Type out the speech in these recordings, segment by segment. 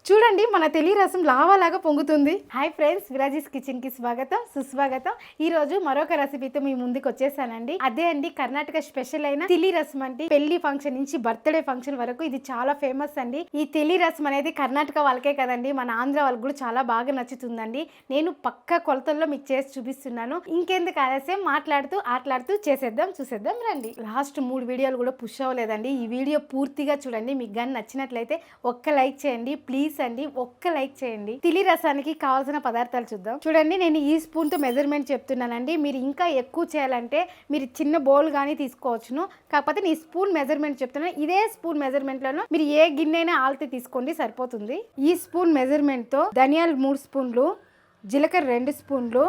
చూడండి మన తెలి రసం లావాలాగా పొంగుతుంది. హాయ్ ఫ్రెండ్స్, విరాజీస్ కిచెన్ కి స్వాగతం సుస్వాగతం. ఈ రోజు మరొక రెసిపీతో మీ ముందుకు వచ్చేసానండి. అదే అండి కర్ణాటక స్పెషల్ అయిన తెలి రసం అండి. పెళ్లి ఫంక్షన్ నుంచి బర్త్డే ఫంక్షన్ వరకు ఇది చాలా ఫేమస్ అండి. ఈ తెలి రసం అనేది కర్ణాటక వాళ్ళకే కదండి, మన ఆంధ్ర వాళ్ళకి కూడా చాలా బాగా నచ్చుతుందండి. నేను పక్క కొలతల్లో మీకు చేసి చూపిస్తున్నాను. ఇంకెందుకు ఆలస్యం, ఆటలాడుతూ చూసేద్దాం రండి. లాస్ట్ 3 వీడియోలు కూడా పుష్ అవ్వలేదండి. ఈ వీడియో పూర్తిగా చూడండి. మీకు కానీ నచ్చినట్లయితే ఒక్క లైక్ చేయండి ప్లీజ్ అండి, ఒక్క లైక్ చేయండి. తిలి రసానికి కావాల్సిన పదార్థాలు చూద్దాం. చూడండి, నేను ఈ స్పూన్ తో మెజర్మెంట్ చెప్తున్నానండి. మీరు ఇంకా ఎక్కువ చేయాలంటే మీరు చిన్న బౌల్ కానీ తీసుకోవచ్చును. కాకపోతే నేను స్పూన్ మెజర్మెంట్ చెప్తున్నాను. ఇదే స్పూన్ మెజర్మెంట్ లోను మీరు ఏ గిన్నె ఆల్తి తీసుకోండి, సరిపోతుంది. ఈ స్పూన్ మెజర్మెంట్ తో ధనియాలు 3 స్పూన్లు, జీలకర్ర 2 స్పూన్లు,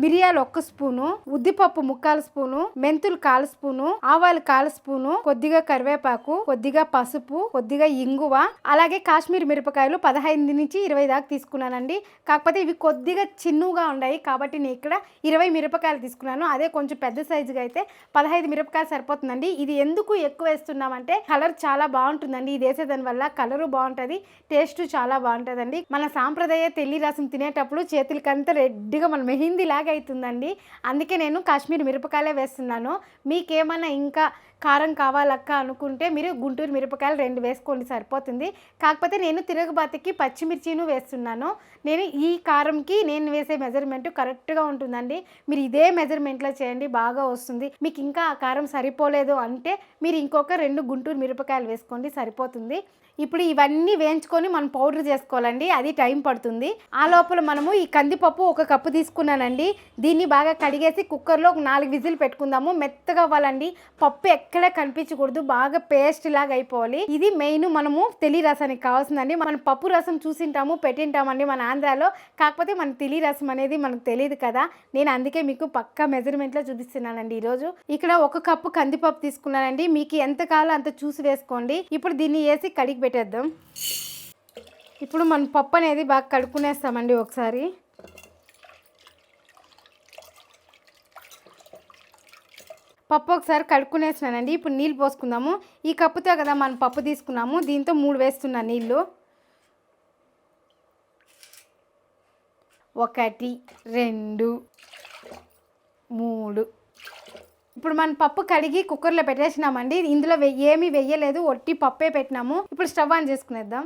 మిరియాలు 1 స్పూను, ఉద్దిపప్పు 1/4 స్పూను, మెంతులు 1/4 స్పూను, ఆవాలు 1/4 స్పూను, కొద్దిగా కరివేపాకు, కొద్దిగా పసుపు, కొద్దిగా ఇంగువ, అలాగే కాశ్మీర్ మిరపకాయలు 15 నుంచి 20 దాకా తీసుకున్నానండి. కాకపోతే ఇవి కొద్దిగా చిన్నగా ఉన్నాయి కాబట్టి నేను ఇక్కడ 20 మిరపకాయలు తీసుకున్నాను. అదే కొంచెం పెద్ద సైజుగా అయితే 15 మిరపకాయలు సరిపోతుందండి. ఇది ఎందుకు ఎక్కువ వేస్తున్నామంటే కలర్ చాలా బాగుంటుందండి. ఇది వేసేదాని వల్ల కలరు బాగుంటుంది, టేస్ట్ చాలా బాగుంటుందండి. మన సాంప్రదాయ తెల్లి రసం తినేటప్పుడు చేతులకంతా రెడ్గా మన మెహిందీ లాగా అవుతుందండి. అందుకే నేను కాశ్మీర్ మిరపకాయలే వేస్తున్నాను. మీకేమైనా ఇంకా కారం కావాలక్క అనుకుంటే మీరు గుంటూరు మిరపకాయలు 2 వేసుకోండి, సరిపోతుంది. కాకపోతే నేను తిరగబాతికి పచ్చిమిర్చిను వేస్తున్నాను. నేను ఈ కారంకి నేను వేసే మెజర్మెంట్ కరెక్ట్గా ఉంటుందండి. మీరు ఇదే మెజర్మెంట్లో చేయండి, బాగా వస్తుంది. మీకు ఇంకా ఆ కారం సరిపోలేదు అంటే మీరు ఇంకొక 2 గుంటూరు మిరపకాయలు వేసుకోండి, సరిపోతుంది. ఇప్పుడు ఇవన్నీ వేయించుకొని మనం పౌడర్ చేసుకోవాలండి, అది టైం పడుతుంది. ఆ లోపల మనము ఈ కందిపప్పు 1 కప్పు తీసుకున్నానండి. దీన్ని బాగా కడిగేసి కుక్కర్లో ఒక 4 విజిల్ పెట్టుకుందాము. మెత్తగా అవ్వాలండి, పప్పు ఎక్కడే కనిపించకూడదు, బాగా పేస్ట్ లాగా అయిపోవాలి. ఇది మెయిన్ మనము తెలి రసానికి కావాల్సిందండి. మనం పప్పు రసం చూసింటాము, పెట్టింటామండి మన ఆంధ్రాలో. కాకపోతే మన తెలి రసం అనేది మనకు తెలియదు కదా, నేను అందుకే మీకు పక్కా మెజర్మెంట్లో చూపిస్తున్నానండి. ఈరోజు ఇక్కడ 1 కప్పు కందిపప్పు తీసుకున్నానండి. మీకు ఎంత కావాలో అంత చూసి వేసుకోండి. ఇప్పుడు దీన్ని వేసి కడిగి పెట్టేద్దాం. ఇప్పుడు మనం పప్పు అనేది బాగా కడుక్కునేస్తామండి. ఒకసారి పప్పు ఒకసారి కడుక్కునేసినానండి. ఇప్పుడు నీళ్ళు పోసుకుందాము. ఈ కప్పుతో కదా మనం పప్పు తీసుకున్నాము, దీంతో 3 వేస్తున్నా నీళ్ళు. 1 2 3. ఇప్పుడు మనం పప్పు కడిగి కుక్కర్లో పెట్టేసినామండి. ఇందులో ఏమీ వెయ్యలేదు, ఒట్టి పప్పే పెట్టినాము. ఇప్పుడు స్టవ్ ఆన్ చేసుకునేద్దాం.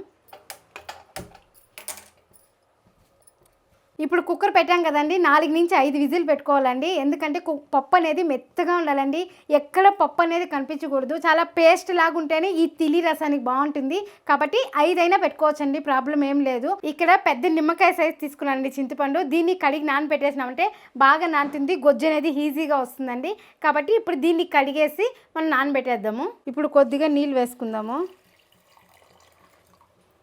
ఇప్పుడు కుక్కర్ పెట్టాం కదండి, 4 నుంచి 5 విజిల్ పెట్టుకోవాలండి. ఎందుకంటే పప్పు అనేది మెత్తగా ఉండాలండి, ఎక్కడ పప్పు అనేది కనిపించకూడదు. చాలా పేస్ట్ లాగా ఉంటేనే ఈ తిలి రసానికి బాగుంటుంది. కాబట్టి 5 అయినా పెట్టుకోవచ్చండి, ప్రాబ్లం ఏం లేదు. ఇక్కడ పెద్ద నిమ్మకాయ సైజ్ తీసుకున్నానండి చింతపండు. దీన్ని కడిగి నానబెట్టేసినామంటే బాగా నానుతుంది, గొజ్జు అనేది ఈజీగా వస్తుందండి. కాబట్టి ఇప్పుడు దీన్ని కడిగేసి మనం నానబెట్టేద్దాము. ఇప్పుడు కొద్దిగా నీళ్ళు వేసుకుందాము.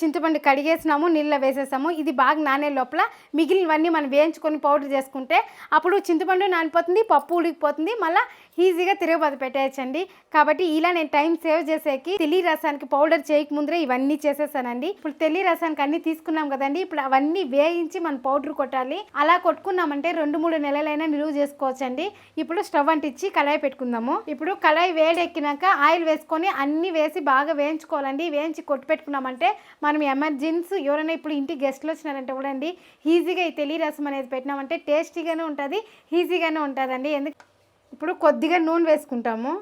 చింతపండు కడిగేసినాము, నీళ్ళలో వేసేసాము. ఇది బాగా నానే లోపల మిగిలినవన్నీ మనం వేయించుకొని పౌడర్ చేసుకుంటే అప్పుడు చింతపండు నానిపోతుంది, పప్పు ఉడికిపోతుంది, మళ్ళీ ఈజీగా తిరగబాటు పెట్టేయచ్చండి. కాబట్టి ఇలా నేను టైం సేవ్ చేసేకి తెలి రసానికి పౌడర్ చేయక ముందరే ఇవన్నీ చేసేసానండి. ఇప్పుడు తెలి రసానికి అన్నీ తీసుకున్నాం కదండి, ఇప్పుడు అవన్నీ వేయించి మనం పౌడర్ కొట్టాలి. అలా కొట్టుకున్నామంటే 2-3 నెలలైనా నిలువ చేసుకోవచ్చండి. ఇప్పుడు స్టవ్ అంటించి కళాయి పెట్టుకుందాము. ఇప్పుడు కళాయి వేడెక్కినాక ఆయిల్ వేసుకొని అన్నీ వేసి బాగా వేయించుకోవాలండి. వేయించి కొట్టు పెట్టుకున్నామంటే మనం ఎమర్జెన్సీ ఎవరైనా ఇప్పుడు ఇంటికి గెస్ట్లు వచ్చినారంటే కూడా అండి ఈజీగా ఈ తెలి రసం అనేది పెట్టినామంటే టేస్టీగానే ఉంటుంది, ఈజీగానే ఉంటుందండి. ఇప్పుడు కొద్దిగా నూనె వేసుకుంటాము.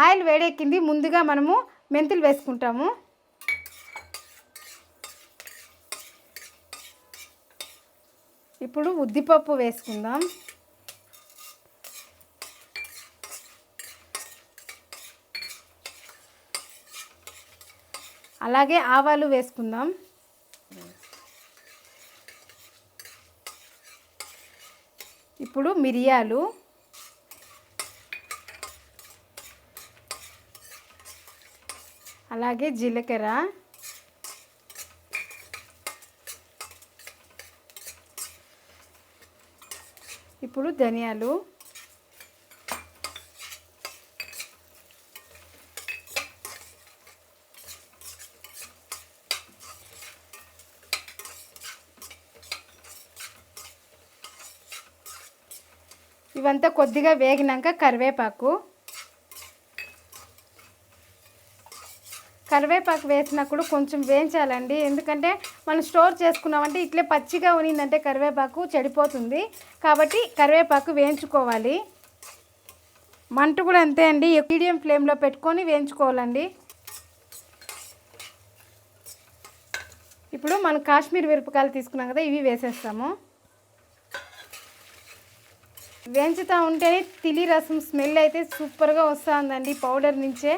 ఆయిల్ వేడెక్కింది, ముందుగా మనము మెంతులు వేసుకుంటాము. ఇప్పుడు ఉద్దిపప్పు వేసుకుందాం. అలాగే ఆవాలు వేసుకుందాం. ఇప్పుడు మిరియాలు, అలాగే జీలకర్ర, ఇప్పుడు ధనియాలు, ఇవంతా కొద్దిగా వేగినాక కరివేపాకు, కరివేపాకు వేసినప్పుడు కొంచెం వేయించాలండి, ఎందుకంటే మనం స్టోర్ చేసుకున్నామంటే ఇట్లే పచ్చిగా ఉన్నిందంటే కరివేపాకు చెడిపోతుంది. కాబట్టి కరివేపాకు వేయించుకోవాలి. మంట కూడా అంతే అండి, మీడియం ఫ్లేమ్లో పెట్టుకొని వేయించుకోవాలండి. ఇప్పుడు మనం కాశ్మీర్ మిరపకాయలు తీసుకున్నాం కదా, ఇవి వేసేస్తాము. వేయించుతూ ఉంటేనే తిలి రసం స్మెల్ అయితే సూపర్గా వస్తుందండి పౌడర్ నుంచే.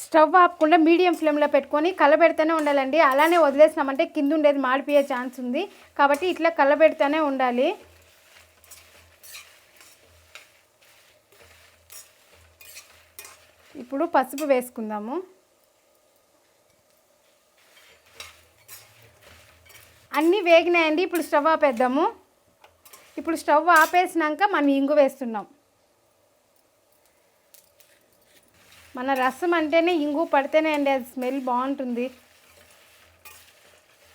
స్టవ్ ఆపకుండా మీడియం ఫ్లేమ్లో పెట్టుకొని కలబెడుతూనే ఉండాలండి. అలానే వదిలేసినామంటే కింద ఉండేది మాడిపోయే ఛాన్స్ ఉంది, కాబట్టి ఇట్లా కలబెడుతూనే ఉండాలి. ఇప్పుడు పసుపు వేసుకుందాము. అన్నీ వేగినాయండి, ఇప్పుడు స్టవ్ ఆపేద్దాము. ఇప్పుడు స్టవ్ ఆపేసినాక మనం ఇంగు వేస్తున్నాం. మన రసం అంటేనే ఇంగు పడితేనే అండి అది స్మెల్ బాగుంటుంది.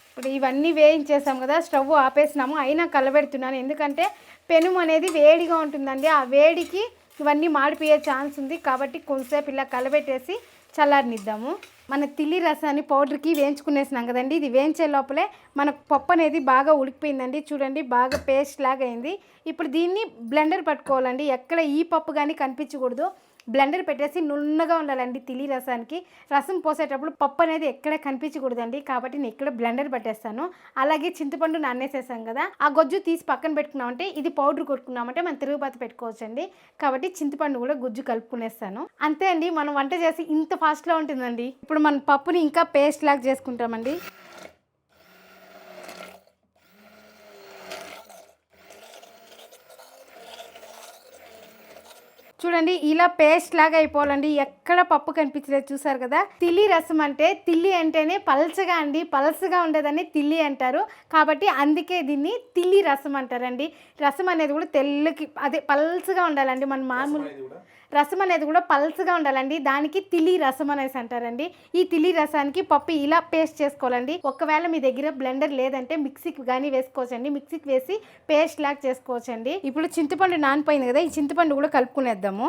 ఇప్పుడు ఇవన్నీ వేయించేసాం కదా, స్టవ్ ఆపేసినాము. అయినా కలబెడుతున్నాను, ఎందుకంటే పెనుము అనేది వేడిగా ఉంటుందండి. ఆ వేడికి ఇవన్నీ మాడిపోయే ఛాన్స్ ఉంది, కాబట్టి కొంచెంసేపు ఇలా కలబెట్టేసి చల్లారనిద్దాము. మన తిల్లి రసాన్ని పౌడర్కి వేయించుకునేసినాం కదండి. ఇది వేయించే లోపలే మనకు పప్పు అనేది బాగా ఉడికిపోయిందండి. చూడండి, బాగా పేస్ట్ లాగా అయింది. ఇప్పుడు దీన్ని బ్లెండర్ పట్టుకోవాలండి. ఎక్కడ ఈ పప్పు కానీ కనిపించకూడదు. బ్లెండర్ పెట్టేసి నున్నగా ఉండాలండి. తిలి రసానికి రసం పోసేటప్పుడు పప్పు అనేది ఎక్కడ కనిపించకూడదండి, కాబట్టి నేను ఇక్కడ బ్లెండర్ పట్టేస్తాను. అలాగే చింతపండు నానేసేసాం కదా, ఆ గొజ్జు తీసి పక్కన పెట్టుకున్నామంటే ఇది పౌడర్ కొట్టుకున్నామంటే మనం తిరుగుబాత పెట్టుకోవచ్చండి. కాబట్టి చింతపండు కూడా గుజ్జు కలుపుకునేస్తాను. అంతే అండి, మనం వంట చేసి ఇంత ఫాస్ట్గా ఉంటుందండి. ఇప్పుడు మనం పప్పుని ఇంకా పేస్ట్ లాగా చేసుకుంటామండి. చూడండి, ఇలా పేస్ట్ లాగా అయిపోవాలండి. ఎక్కడ పప్పు కనిపించలేదు, చూసారు కదా. తిల్లి రసం అంటే తిల్లి అంటేనే పల్చగా అండి, పల్చగా ఉండేదని తిల్లి అంటారు. కాబట్టి అందుకే దీన్ని తిల్లి రసం అంటారండి. రసం అనేది కూడా తెల్లకి అదే పల్చగా ఉండాలండి. మన మామూలు రసం అనేది కూడా పల్చగా ఉండాలండి, దానికి తిలి రసం అనేసి అంటారండి. ఈ తిలి రసానికి పప్పు ఇలా పేస్ట్ చేసుకోవాలండి. ఒకవేళ మీ దగ్గర బ్లెండర్ లేదంటే మిక్సీకి కానీ వేసుకోవచ్చండి. మిక్సీకి వేసి పేస్ట్ లాగా చేసుకోవచ్చండి. ఇప్పుడు చింతపండు నానిపోయింది కదా, ఈ చింతపండు కూడా కలుపుకునేద్దాము.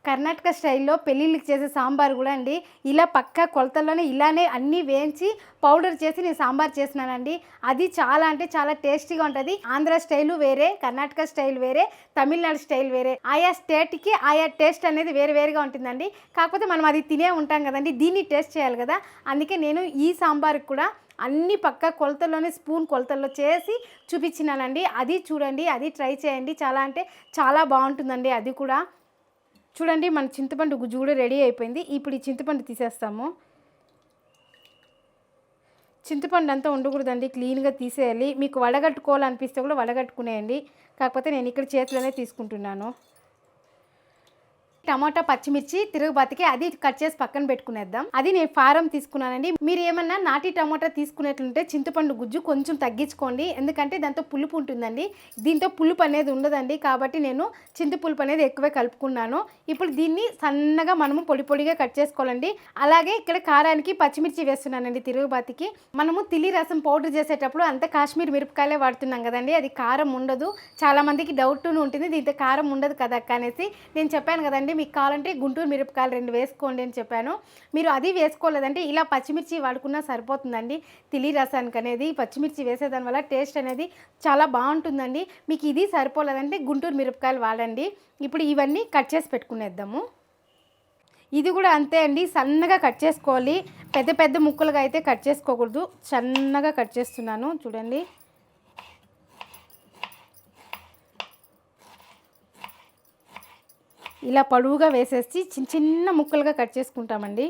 కర్ణాటక స్టైల్లో పెళ్ళిళ్ళకి చేసే సాంబార్ కూడా అండి ఇలా పక్కా కొలతల్లోనే ఇలానే అన్నీ వేయించి పౌడర్ చేసి నేను సాంబార్ చేసినానండి. అది చాలా అంటే చాలా టేస్టీగా ఉంటుంది. ఆంధ్ర స్టైలు వేరే, కర్ణాటక స్టైల్ వేరే, తమిళనాడు స్టైల్ వేరే. ఆయా స్టేట్కి ఆయా టేస్ట్ అనేది వేరు వేరుగా ఉంటుందండి. కాకపోతే మనం అది తినే ఉంటాం కదండి, దీన్ని టేస్ట్ చేయాలి కదా. అందుకే నేను ఈ సాంబార్కి కూడా అన్ని పక్క కొలతల్లోనే స్పూన్ కొలతల్లో చేసి చూపించినానండి. అది చూడండి, అది ట్రై చేయండి. చాలా అంటే చాలా బాగుంటుందండి. అది కూడా చూడండి, మన చింతపండు గుజ్జు కూడా రెడీ అయిపోయింది. ఇప్పుడు ఈ చింతపండు తీసేస్తాము. చింతపండు అంతా ఉండకూడదండి, క్లీన్గా తీసేయాలి. మీకు వడగట్టుకోవాలనిపిస్తే కూడా వడగట్టుకునేయండి. కాకపోతే నేను ఇక్కడ చేతిలోనే తీసుకుంటున్నాను. టమాటా పచ్చిమిర్చి తిరుగుబాతికి అది కట్ చేసి పక్కన పెట్టుకునేద్దాం. అది నేను ఫారం తీసుకున్నానండి. మీరు ఏమన్నా నాటి టమాటా తీసుకునేట్లుంటే చింతపండు గుజ్జు కొంచెం తగ్గించుకోండి, ఎందుకంటే దాంతో పులుపు ఉంటుందండి. దీంతో పులుపు అనేది ఉండదండి, కాబట్టి నేను చింతపులుపు అనేది ఎక్కువే కలుపుకున్నాను. ఇప్పుడు దీన్ని సన్నగా మనము పొడి పొడిగా కట్ చేసుకోవాలండి. అలాగే ఇక్కడ కారానికి పచ్చిమిర్చి వేస్తున్నానండి. తిరుగుబాతికి మనము తిలి రసం పౌడర్ చేసేటప్పుడు అంతా కాశ్మీర్ మిరపకాయలే వాడుతున్నాం కదండి, అది కారం ఉండదు. చాలా మందికి డౌట్ ఉంటుంది, దీంతో కారం ఉండదు కదా అక్క అనేసి. నేను చెప్పాను కదండి, మీకు కావాలంటే గుంటూరు మిరపకాయలు 2 వేసుకోండి అని చెప్పాను. మీరు అది వేసుకోలేదంటే ఇలా పచ్చిమిర్చి వాడుకున్నా సరిపోతుందండి. తిలి రసానికి అనేది పచ్చిమిర్చి వేసేదాని వల్ల టేస్ట్ అనేది చాలా బాగుంటుందండి. మీకు ఇది సరిపోలేదంటే గుంటూరు మిరపకాయలు వాడండి. ఇప్పుడు ఇవన్నీ కట్ చేసి పెట్టుకునేద్దాము. ఇది కూడా అంతే అండి, సన్నగా కట్ చేసుకోవాలి. పెద్ద పెద్ద ముక్కలుగా అయితే కట్ చేసుకోకూడదు. సన్నగా కట్ చేస్తున్నాను చూడండి. ఇలా పొడవుగా వేసేసి చిన్న చిన్న ముక్కలుగా కట్ చేసుకుంటామండి.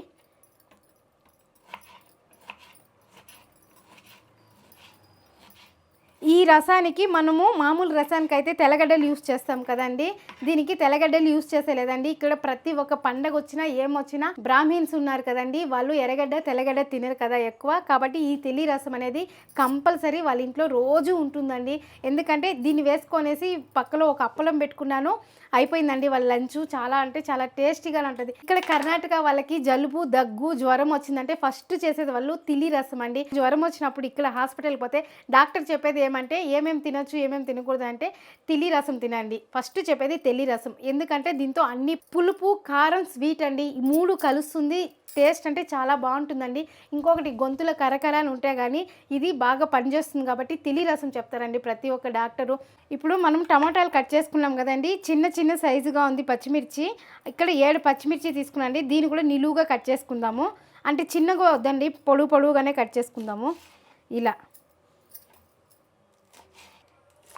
ఈ రసానికి మనము మామూలు రసానికి అయితే తెల్లగడ్డలు యూస్ చేస్తాం కదండి, దీనికి తెల్లగడ్డలు యూస్ చేసేలేదండి. ఇక్కడ ప్రతి ఒక్క పండగ వచ్చినా ఏమొచ్చినా బ్రాహ్మిన్స్ ఉన్నారు కదండి, వాళ్ళు ఎర్రగడ్డ తెల్లగడ్డ తినరు కదా ఎక్కువ. కాబట్టి ఈ తెలి రసం అనేది కంపల్సరీ వాళ్ళ ఇంట్లో రోజు ఉంటుందండి. ఎందుకంటే దీన్ని వేసుకొనేసి పక్కలో ఒక అప్పలం పెట్టుకున్నాను, అయిపోయిందండి వాళ్ళ లంచ్. చాలా అంటే చాలా టేస్టీగా ఉంటుంది. ఇక్కడ కర్ణాటక వాళ్ళకి జలుబు దగ్గు జ్వరం వచ్చిందంటే ఫస్ట్ చేసేది వాళ్ళు తిలి రసం అండి. జ్వరం వచ్చినప్పుడు ఇక్కడ హాస్పిటల్కి పోతే డాక్టర్ చెప్పేది ఏమంటే ఏమేమి తినొచ్చు ఏమేమి తినకూడదు అంటే తిలి రసం తినండి ఫస్ట్ చెప్పేది. తెలి రసం ఎందుకంటే దీంతో అన్ని పులుపు కారం స్వీట్ అండి, ఈ మూడు కలుస్తుంది. టేస్ట్ అంటే చాలా బాగుంటుందండి. ఇంకొకటి గొంతుల కరకరాలు ఉంటే కానీ ఇది బాగా పనిచేస్తుంది కాబట్టి తిలి రసం చెప్తారండి ప్రతి ఒక్క డాక్టరు. ఇప్పుడు మనం టమాటాలు కట్ చేసుకున్నాం కదండి, చిన్న చిన్న సైజుగా ఉంది పచ్చిమిర్చి. ఇక్కడ 7 పచ్చిమిర్చి తీసుకున్నాండి. దీన్ని కూడా నిలువుగా కట్ చేసుకుందాము. అంటే చిన్నగా వద్దండి, పొడుగుగానే కట్ చేసుకుందాము. ఇలా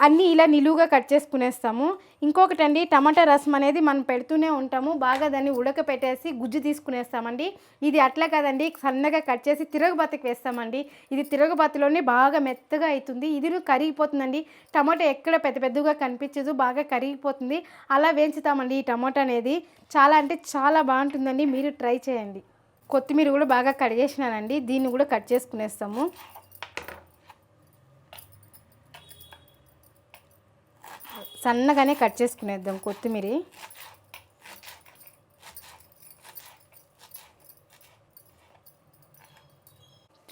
అన్నీ ఇలా నిలువుగా కట్ చేసుకునేస్తాము. ఇంకొకటి అండి, టమాటా రసం అనేది మనం పెడుతూనే ఉంటాము, బాగా దాన్ని ఉడకపెట్టేసి గుజ్జు తీసుకునేస్తామండి. ఇది అట్లా కదండి, సన్నగా కట్ చేసి తిరగబాతకి వేస్తామండి. ఇది తిరగబాతులోనే బాగా మెత్తగా అవుతుంది, ఇది కరిగిపోతుందండి. టమాటా ఎక్కడ పెద్దగా కనిపించదు, బాగా కరిగిపోతుంది. అలా వేయించుతామండి ఈ టమాటా అనేది. చాలా అంటే చాలా బాగుంటుందండి, మీరు ట్రై చేయండి. కొత్తిమీర కూడా బాగా కడిగేసినానండి, దీన్ని కూడా కట్ చేసుకునేస్తాము. సన్నగానే కట్ చేసుకునేద్దాం కొత్తిమీర.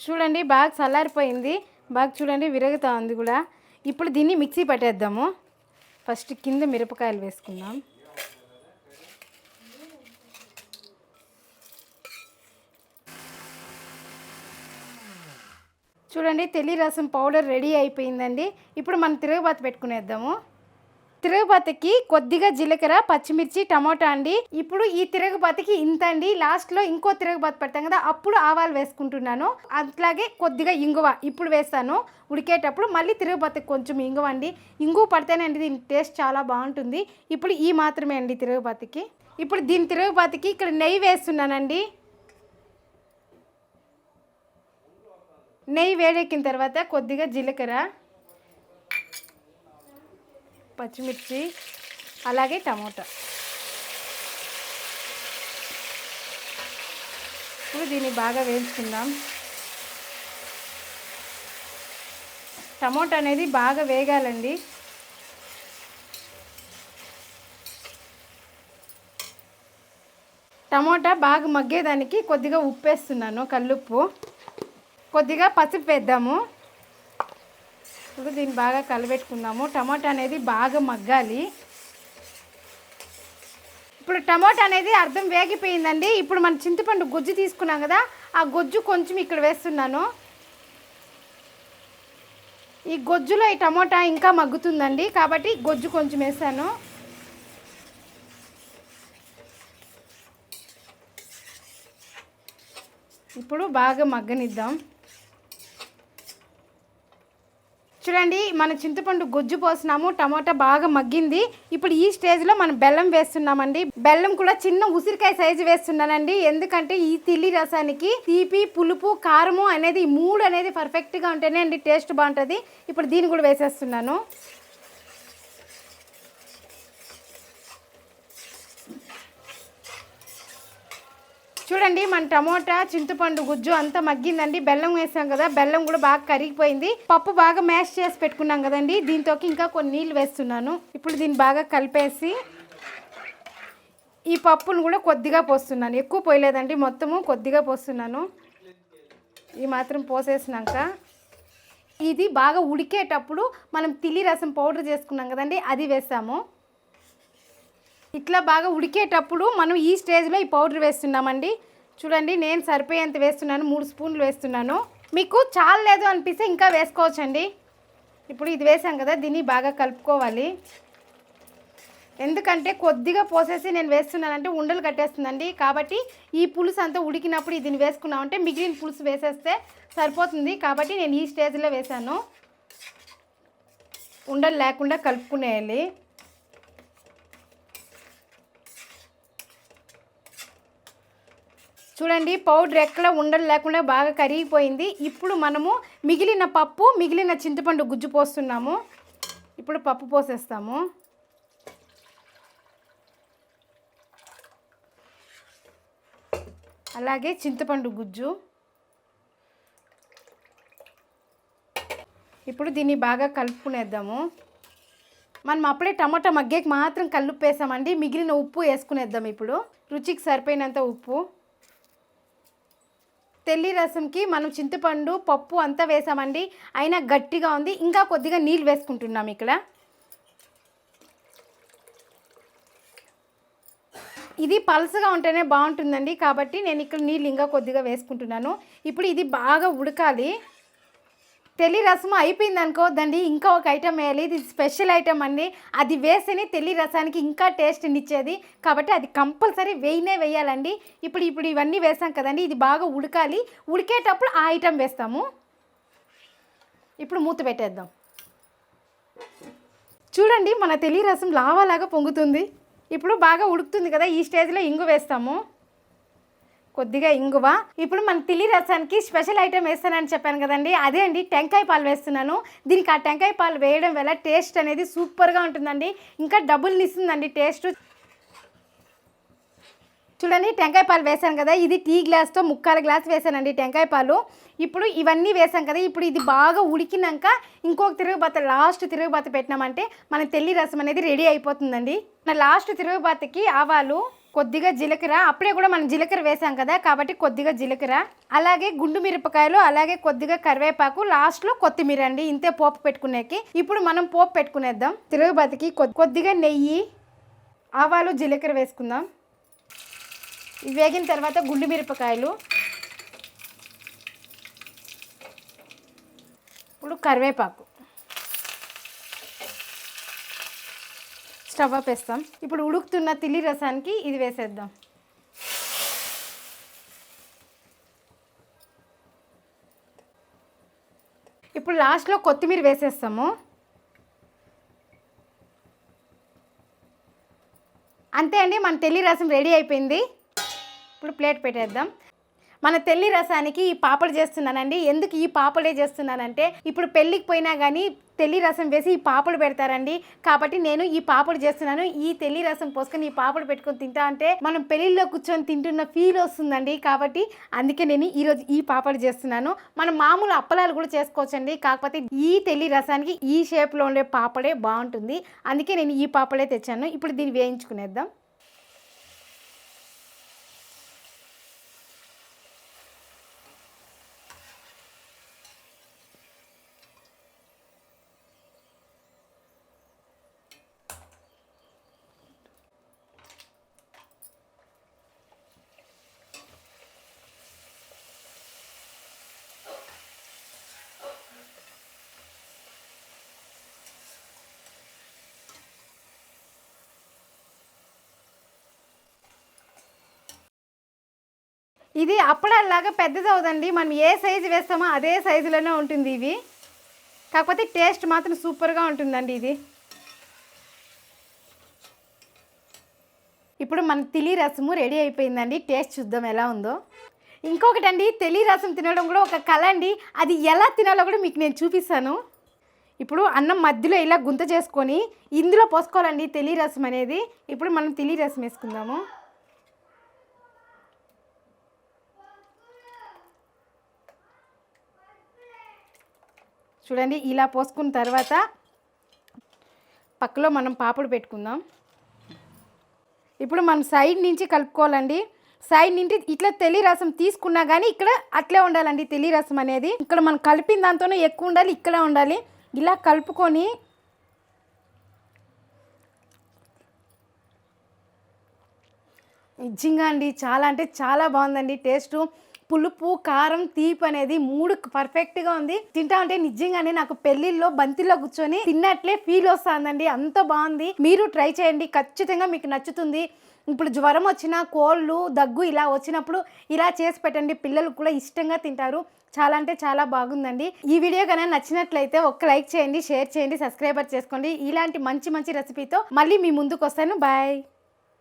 చూడండి బాగా చల్లారిపోయింది, బాగా చూడండి విరుగుతూ ఉంది కూడా. ఇప్పుడు దీన్ని మిక్సీ పట్టేద్దాము. ఫస్ట్ కింద మిరపకాయలు వేసుకుందాం. చూడండి తెలి రసం పౌడర్ రెడీ అయిపోయిందండి. ఇప్పుడు మనం తిరగబాత పెట్టుకునేద్దాము. తిరగబాతకి కొద్దిగా జీలకర్ర, పచ్చిమిర్చి, టమాటా అండి. ఇప్పుడు ఈ తిరగబాతకి ఇంత అండి. లాస్ట్లో ఇంకో తిరగబాత పెడతాం కదా, అప్పుడు ఆవాలు వేసుకుంటున్నాను. అట్లాగే కొద్దిగా ఇంగువ ఇప్పుడు వేస్తాను ఉడికేటప్పుడు. మళ్ళీ తిరగబాతకి కొంచెం ఇంగువ అండి, ఇంగువ పడితేనే అండి దీని టేస్ట్ చాలా బాగుంటుంది. ఇప్పుడు ఈ మాత్రమే అండి తిరగబాతకి. ఇప్పుడు దీని తిరగబాతకి ఇక్కడ నెయ్యి వేస్తున్నానండి. నెయ్యి వేడెక్కిన తర్వాత కొద్దిగా జీలకర్ర, పచ్చిమిర్చి, అలాగే టమోటా. ఇప్పుడు దీన్ని బాగా వేయించుకుందాం. టమోటా అనేది బాగా వేగాలండి. టమోటా బాగా మగ్గేదానికి కొద్దిగా ఉప్పు వేస్తున్నాను, కల్లుప్పు. కొద్దిగా పసుపు వేద్దాము. ఇప్పుడు దీన్ని బాగా కలబెట్టుకుందాము. టమాటా అనేది బాగా మగ్గాలి. ఇప్పుడు టమాటా అనేది అర్థం వేగిపోయిందండి. ఇప్పుడు మన చింతపండు గుజ్జు తీసుకున్నాం కదా, ఆ గుజ్జు కొంచెం ఇక్కడ వేస్తున్నాను. ఈ గుజ్జులో ఈ టమాటా ఇంకా మగ్గుతుందండి, కాబట్టి గుజ్జు కొంచెం వేసాను. ఇప్పుడు బాగా మగ్గనిద్దాం. చూడండి మన చింతపండు గుజ్జు పోసినాము, టమాటా బాగా మగ్గింది. ఇప్పుడు ఈ స్టేజ్లో మనం బెల్లం వేస్తున్నామండి. బెల్లం కూడా చిన్న ఉసిరికాయ సైజు వేస్తున్నానండి. ఎందుకంటే ఈ తిల్లి రసానికి తీపి, పులుపు, కారము అనేది ఈ మూడు అనేది పర్ఫెక్ట్గా ఉంటేనే అండి టేస్ట్ బాగుంటుంది. ఇప్పుడు దీన్ని కూడా వేసేస్తున్నాను. చూడండి మన టమోటా, చింతపండు గుజ్జు అంతా మగ్గిందండి. బెల్లం వేసాం కదా, బెల్లం కూడా బాగా కరిగిపోయింది. పప్పు బాగా మ్యాష్ చేసి పెట్టుకున్నాం కదండి, దీంతోకి ఇంకా కొన్ని నీళ్ళు వేస్తున్నాను. ఇప్పుడు దీన్ని బాగా కలిపేసి ఈ పప్పును కూడా కొద్దిగా పోస్తున్నాను, ఎక్కువ పోయలేదండి, మొత్తము కొద్దిగా పోస్తున్నాను. ఈ మాత్రం పోసేసినాక ఇది బాగా ఉడికేటప్పుడు మనం తిల్లి రసం పౌడర్ చేసుకున్నాం కదండి, అది వేసాము. ఇట్లా బాగా ఉడికేటప్పుడు మనం ఈ స్టేజ్లో ఈ పౌడర్ వేస్తున్నామండి. చూడండి నేను సరిపోయేంత వేస్తున్నాను, 3 స్పూన్లు వేస్తున్నాను. మీకు చాలా లేదు అనిపిస్తే ఇంకా వేసుకోవచ్చండి. ఇప్పుడు ఇది వేసాం కదా, దీన్ని బాగా కలుపుకోవాలి. ఎందుకంటే కొద్దిగా పోసేసి నేను వేస్తున్నానంటే ఉండలు కట్టేస్తుందండి. కాబట్టి ఈ పులుసు అంతా ఉడికినప్పుడు దీన్ని వేసుకున్నామంటే మిగిలిన పులుసు వేసేస్తే సరిపోతుంది. కాబట్టి నేను ఈ స్టేజ్లో వేసాను. ఉండలు లేకుండా కలుపుకునేయాలి. చూడండి పౌడర్ ఎక్కడ ఉండలు లేకుండా బాగా కరిగిపోయింది. ఇప్పుడు మనము మిగిలిన పప్పు మిగిలిన చింతపండు గుజ్జు పోస్తున్నాము. ఇప్పుడు పప్పు పోసేస్తాము. అలాగే చింతపండు గుజ్జు. ఇప్పుడు దీన్ని బాగా కలుపుకునేద్దాము. మనం అప్పుడే టమాటా మగ్గేకి మాత్రం కల్లుప్పు వేసామండి. మిగిలిన ఉప్పు వేసుకునేద్దాం. ఇప్పుడు రుచికి సరిపోయినంత ఉప్పు. తెల్లి రసంకి మనం చింతపండు పప్పు అంతా వేసామండి, అయినా గట్టిగా ఉంది. ఇంకా కొద్దిగా నీళ్ళు వేసుకుంటున్నాం. ఇక్కడ ఇది పల్సగా ఉంటేనే బాగుంటుందండి, కాబట్టి నేను ఇక్కడ నీళ్ళు ఇంకా కొద్దిగా వేసుకుంటున్నాను. ఇప్పుడు ఇది బాగా ఉడకాలి. తెల్లి రసం అయిపోయింది అనుకోవద్దండి, ఇంకా ఒక ఐటెం వేయాలి. ఇది స్పెషల్ ఐటెం అండి. అది వేస్తేనే తెల్లి రసానికి ఇంకా టేస్ట్ని ఇచ్చేది, కాబట్టి అది కంపల్సరీ వేయాలండి. ఇప్పుడు ఇవన్నీ వేసాం కదండి, ఇది బాగా ఉడకాలి. ఉడికేటప్పుడు ఆ ఐటెం వేస్తాము. ఇప్పుడు మూత పెట్టేద్దాం. చూడండి మన తెల్లి రసం లావాలాగా పొంగుతుంది. ఇప్పుడు బాగా ఉడుకుతుంది కదా, ఈ స్టేజ్లో ఇంగు వేస్తాము. కొద్దిగా ఇంగువ. ఇప్పుడు మన తెల్లి రసానికి స్పెషల్ ఐటెం వేస్తానని చెప్పాను కదండి, అదే అండి టెంకాయ పాలు వేస్తున్నాను. దీనికి ఆ టెంకాయ పాలు వేయడం వల్ల టేస్ట్ అనేది సూపర్గా ఉంటుందండి, ఇంకా డబుల్ని ఇస్తుందండి టేస్ట్. చూడండి టెంకాయ పాలు వేసాను కదా, ఇది టీ గ్లాస్తో 3/4 గ్లాస్ వేసానండి టెంకాయ పాలు. ఇప్పుడు ఇవన్నీ వేసాం కదా, ఇప్పుడు ఇది బాగా ఉడికినాక ఇంకొక తిరుగుబాత, లాస్ట్ తిరుగుబాత పెట్టినామంటే మన తెల్లి రసం అనేది రెడీ అయిపోతుందండి. మన లాస్ట్ తిరుగుబాతకి ఆవాలు, కొద్దిగా జీలకర్ర, అప్పుడే కూడా మనం జీలకర్ర వేసాం కదా కాబట్టి కొద్దిగా జీలకర్ర, అలాగే గుండు మిరపకాయలు, అలాగే కొద్దిగా కరివేపాకు, లాస్ట్లో కొత్తిమీర అండి. ఇంతే పోపు పెట్టుకునేకి. ఇప్పుడు మనం పోపు పెట్టుకునేద్దాం. తిరుగుబాతకి కొద్దిగా నెయ్యి, ఆవాలు, జీలకర్ర వేసుకుందాం. ఇవి వేగిన తర్వాత గుండు మిరపకాయలు, ఇప్పుడు కరివేపాకు, స్టవ్ ఆఫ్ వేస్తాం. ఇప్పుడు ఉడుకుతున్న తెల్లి రసానికి ఇది వేసేద్దాం. ఇప్పుడు లాస్ట్లో కొత్తిమీర వేసేస్తాము. అంతే అండి, మన తెల్లి రసం రెడీ అయిపోయింది. ఇప్పుడు ప్లేట్ పెట్టేద్దాం. మన తెల్లి రసానికి ఈ పాపడు చేస్తున్నానండి. ఎందుకు ఈ పాపడే చేస్తున్నానంటే, ఇప్పుడు పెళ్ళికి పోయినా కానీ తెల్లి రసం వేసి ఈ పాపడు పెడతారండి, కాబట్టి నేను ఈ పాపడు చేస్తున్నాను. ఈ తెల్లి రసం పోసుకొని ఈ పాపడు పెట్టుకొని తింటా అంటే మనం పెళ్ళిళ్ళలో కూర్చొని తింటున్న ఫీల్ వస్తుందండి, కాబట్టి అందుకే నేను ఈరోజు ఈ పాపడు చేస్తున్నాను. మనం మామూలు అప్పలాలు కూడా చేసుకోవచ్చండి, కాకపోతే ఈ తెల్లి రసానికి ఈ షేప్లో ఉండే పాపడే బాగుంటుంది, అందుకే నేను ఈ పాపడే తెచ్చాను. ఇప్పుడు దీన్ని వేయించుకునేద్దాం. ఇది అప్పడాలాగా పెద్దది అవుదండి, మనం ఏ సైజు వేస్తామో అదే సైజులోనే ఉంటుంది ఇవి, కాకపోతే టేస్ట్ మాత్రం సూపర్గా ఉంటుందండి ఇది. ఇప్పుడు మన తెల్లి రసము రెడీ అయిపోయిందండి. టేస్ట్ చూద్దాం ఎలా ఉందో. ఇంకొకటి అండి, తెల్లి రసం తినడం కూడా ఒక కళ అండి. అది ఎలా తినాలో కూడా మీకు నేను చూపిస్తాను. ఇప్పుడు అన్నం మధ్యలో ఇలా గుంత చేసుకొని ఇందులో పోసుకోవాలండి తెల్లి రసం అనేది. ఇప్పుడు మనం తెల్లి రసం వేసుకుందాము. చూడండి ఇలా పోసుకున్న తర్వాత పక్కలో మనం పాపడు పెట్టుకుందాం. ఇప్పుడు మనం సైడ్ నుంచి కలుపుకోవాలండి. సైడ్ నుంచి ఇట్లా తెల్లి రసం తీసుకున్నా కానీ ఇక్కడ అట్లే ఉండాలండి తెల్లి రసం అనేది. ఇక్కడ మనం కలిపిన దాంతోనే ఎక్కువ ఉండాలి, ఇక్కడ ఉండాలి. ఇలా కలుపుకొని నిజంగా అండి చాలా అంటే చాలా బాగుందండి టేస్టు. పులుపు, కారం, తీపి అనేది 3 పర్ఫెక్ట్గా ఉంది. తింటా ఉంటే నిజంగానే నాకు పెళ్ళిళ్ళలో బంతిలో కూర్చొని తిన్నట్లే ఫీల్ వస్తుందండి, అంత బాగుంది. మీరు ట్రై చేయండి, ఖచ్చితంగా మీకు నచ్చుతుంది. ఇప్పుడు జ్వరం వచ్చినా, కోళ్ళు, దగ్గు ఇలా వచ్చినప్పుడు ఇలా చేసి పెట్టండి, పిల్లలు కూడా ఇష్టంగా తింటారు. చాలా అంటే చాలా బాగుందండి. ఈ వీడియో కనుక నచ్చినట్లయితే ఒక లైక్ చేయండి, షేర్ చేయండి, సబ్స్క్రైబర్ చేసుకోండి. ఇలాంటి మంచి మంచి రెసిపీతో మళ్ళీ మీ ముందుకు వస్తాను. బాయ్.